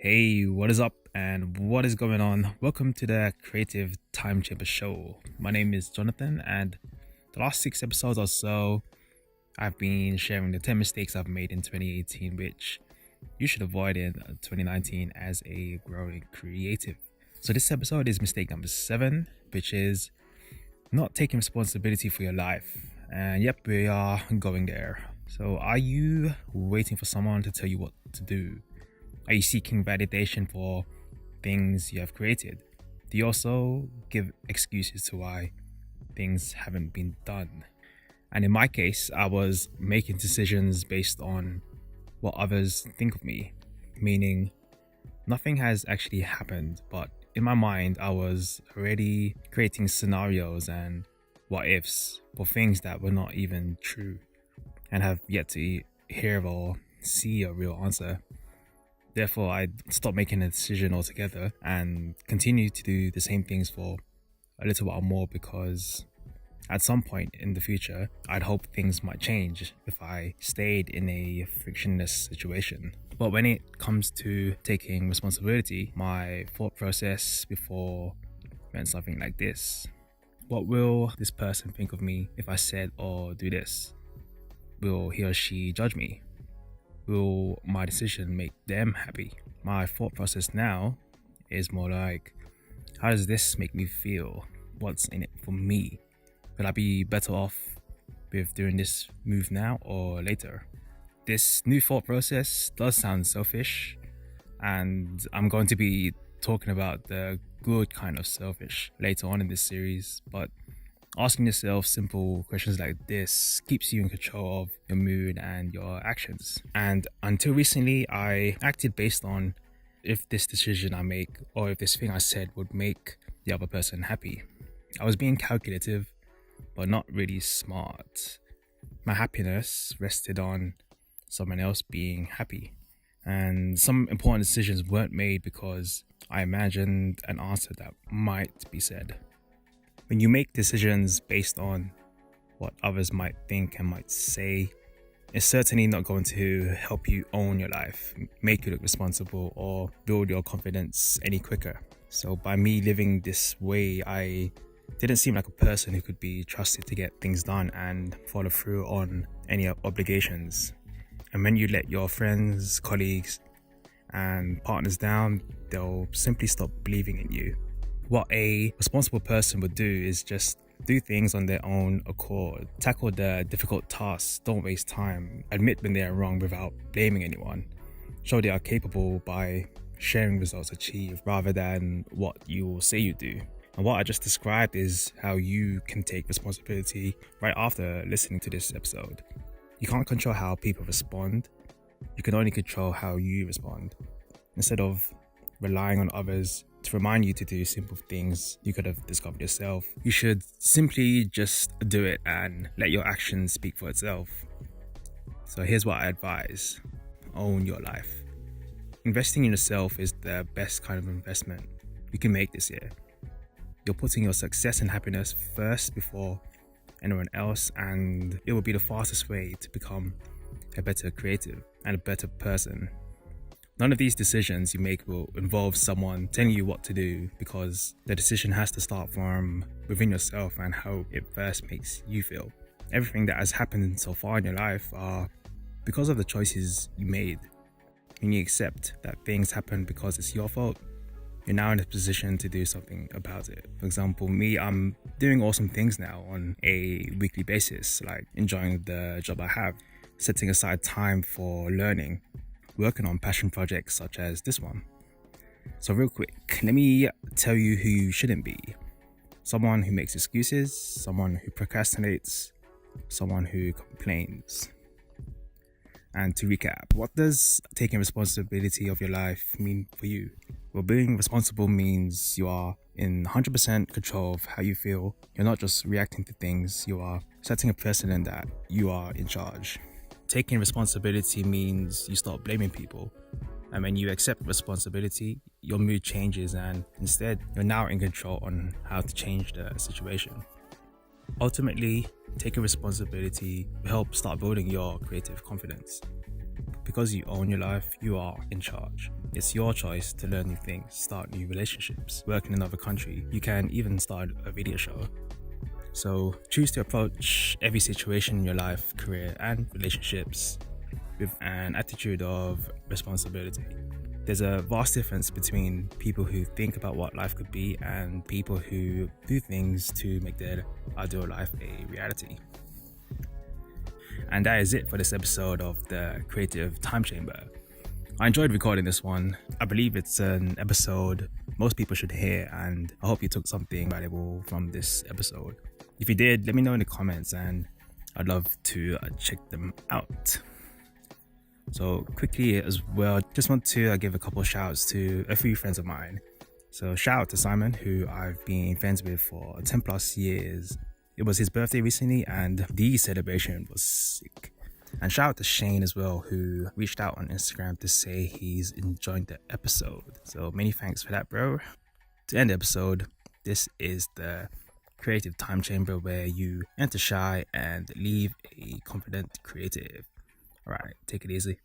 Hey, what is up and what is going on? Welcome to the Creative Time Chamber Show. My name is Jonathan, and the last 6 episodes or so, I've been sharing the 10 mistakes I've made in 2018, which you should avoid in 2019 as a growing creative. So, this episode is mistake number 7, which is not taking responsibility for your life. And yep, we are going there. So, are you waiting for someone to tell you what to do? Are you seeking validation for things you have created? Do you also give excuses to why things haven't been done? And in my case, I was making decisions based on what others think of me, meaning nothing has actually happened, but in my mind, I was already creating scenarios and what ifs for things that were not even true and have yet to hear or see a real answer. Therefore, I stopped making a decision altogether and continued to do the same things for a little while more because at some point in the future, I'd hope things might change if I stayed in a frictionless situation. But when it comes to taking responsibility, my thought process before went something like this. What will this person think of me if I said or do this? Will he or she judge me? Will my decision make them happy? My thought process now is more like, how does this make me feel? What's in it for me? Will I be better off with doing this move now or later? This new thought process does sound selfish, and I'm going to be talking about the good kind of selfish later on in this series, but asking yourself simple questions like this keeps you in control of your mood and your actions. And until recently, I acted based on if this decision I make or if this thing I said would make the other person happy. I was being calculative, but not really smart. My happiness rested on someone else being happy. And some important decisions weren't made because I imagined an answer that might be said. When you make decisions based on what others might think and might say, it's certainly not going to help you own your life, make you look responsible, or build your confidence any quicker. So by me living this way, I didn't seem like a person who could be trusted to get things done and follow through on any obligations. And when you let your friends, colleagues, and partners down, they'll simply stop believing in you. What a responsible person would do is just do things on their own accord, tackle the difficult tasks, don't waste time, admit when they are wrong without blaming anyone, show they are capable by sharing results achieved rather than what you say you do. And what I just described is how you can take responsibility right after listening to this episode. You can't control how people respond, you can only control how you respond. Instead of relying on others to remind you to do simple things you could have discovered yourself, you should simply just do it and let your actions speak for itself. So here's what I advise. Own your life. Investing in yourself is the best kind of investment you can make this year. You're putting your success and happiness first before anyone else, and it will be the fastest way to become a better creative and a better person. None of these decisions you make will involve someone telling you what to do, because the decision has to start from within yourself and how it first makes you feel. Everything that has happened so far in your life are because of the choices you made. When you accept that things happen because it's your fault, you're now in a position to do something about it. For example, me, I'm doing awesome things now on a weekly basis, like enjoying the job I have, setting aside time for learning, working on passion projects such as this one. So real quick, let me tell you who you shouldn't be. Someone who makes excuses, someone who procrastinates, someone who complains. And to recap, what does taking responsibility of your life mean for you? Well, being responsible means you are in 100% control of how you feel. You're not just reacting to things, you are setting a precedent that you are in charge. Taking responsibility means you stop blaming people. And when you accept responsibility, your mood changes and instead you're now in control on how to change the situation. Ultimately, taking responsibility will help start building your creative confidence. Because you own your life, you are in charge. It's your choice to learn new things, start new relationships, work in another country. You can even start a video show. So choose to approach every situation in your life, career, and relationships with an attitude of responsibility. There's a vast difference between people who think about what life could be and people who do things to make their ideal life a reality. And that is it for this episode of the Creative Time Chamber. I enjoyed recording this one. I believe it's an episode most people should hear, and I hope you took something valuable from this episode. If you did, let me know in the comments and I'd love to check them out. So quickly as well, just want to give a couple of shouts to a few friends of mine. So shout out to Simon, who I've been friends with for 10 plus years. It was his birthday recently and the celebration was sick. And shout out to Shane as well, who reached out on Instagram to say he's enjoying the episode. So many thanks for that, bro. To end the episode, this is the Creative Time Chamber where you enter shy and leave a confident creative. Alright, take it easy.